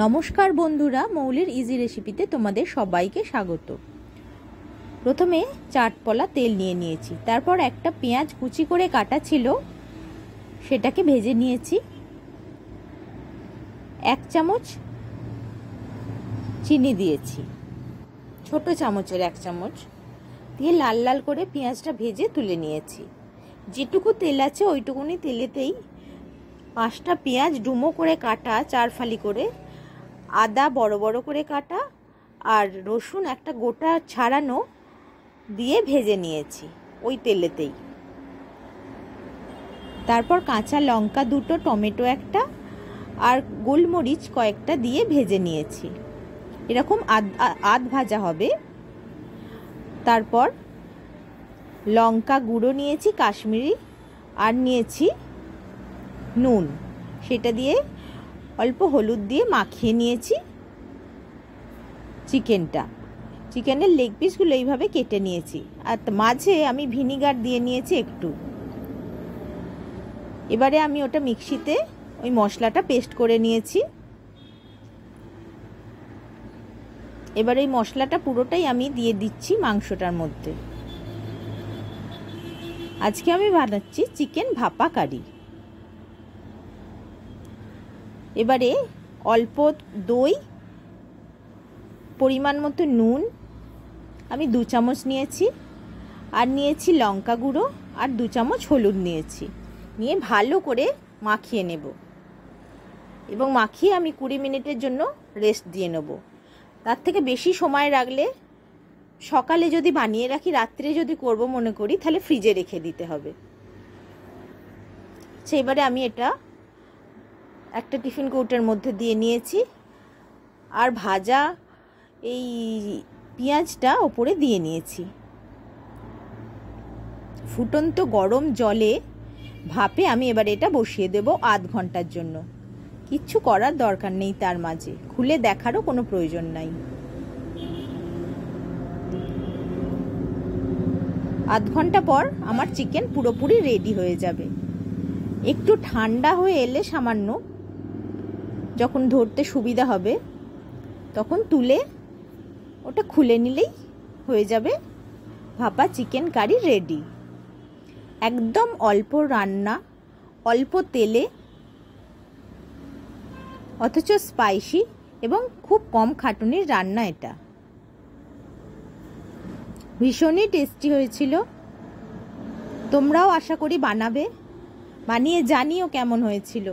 নমস্কার বন্ধুরা, মৌলির ইজি রেসিপিতে তোমাদের সবাইকে স্বাগত। প্রথমে চাটপলা তেল নিয়ে নিয়েছি, তারপর একটা পেঁয়াজ কুচি করে কাটা ছিল সেটাকে ভেজে নিয়েছি। 1 চামচ চিনি দিয়েছি, ছোট চামচের 1 চামচ দিয়ে লাল লাল করে পেঁয়াজটা ভেজে তুলে নিয়েছি। যেটুকু তেল আছে ওইটুকুনি তেলেতেই 5টা পেঁয়াজ ডুমো করে কাটা 4 ফালি করে, আদা বড় বড় করে কাটা আর রসুন একটা গোটা ছাড়ানো দিয়ে ভেজে নিয়েছি ওই তেলেতেই। তারপর কাঁচা লঙ্কা 2টো, টমেটো একটা আর গোলমরিচ কয়েকটা দিয়ে ভেজে নিয়েছি। এরকম আধ ভাজা হবে। তারপর লঙ্কা গুঁড়ো নিয়েছি কাশ্মীরি, আর নিয়েছি নুন, সেটা দিয়ে অল্প হলুদ দিয়ে মাখিয়ে নিয়েছি চিকেনের লেগ পিসগুলো এইভাবে কেটে নিয়েছি। আর মাঝে আমি ভিনিগার দিয়ে নিয়েছি একটু। এবারে আমি ওটা মিক্সিতে ওই মশলাটা পেস্ট করে নিয়েছি। এবারে এই মশলাটা পুরোটাই আমি দিয়ে দিচ্ছি মাংসটার মধ্যে। আজকে আমি বানাচ্ছি চিকেন ভাপা কারি। এবারে অল্প দই, পরিমাণ মতো নুন আমি 2 চামচ নিয়েছি, আর নিয়েছি লঙ্কা গুঁড়ো আর 2 চামচ হলুদ নিয়েছি। নিয়ে ভালো করে মাখিয়ে নেব এবং মাখিয়ে আমি 20 মিনিটের জন্য রেস্ট দিয়ে নেব। তার থেকে বেশি সময় রাখলে, সকালে যদি বানিয়ে রাখি রাত্রে যদি করব মনে করি তাহলে ফ্রিজে রেখে দিতে হবে। এবারে আমি এটা একটা টিফিন কৌটোর মধ্যে দিয়ে নিয়েছি, আর ভাজা এই পেঁয়াজটা ওপরে দিয়ে নিয়েছি। ফুটন্ত গরম জলে ভাপে আমি এবার এটা বসিয়ে দেব আধ ঘন্টার জন্য। কিচ্ছু করার দরকার নেই, তার মাঝে খুলে দেখারও কোনো প্রয়োজন নাই। আধ ঘন্টা পর আমার চিকেন পুরোপুরি রেডি হয়ে যাবে। একটু ঠান্ডা হয়ে এলে সামান্য, যখন ধরতে সুবিধা হবে তখন তুলে ওটা খুলে নিলেই হয়ে যাবে ভাপা চিকেন কারি রেডি। একদম অল্প রান্না, অল্প তেলে, অথচ স্পাইসি এবং খুব কম খাটুনির রান্না এটা। ভীষণই টেস্টি হয়েছিল। তোমরাও আশা করি বানাবে, বানিয়ে জানিও কেমন হয়েছিল।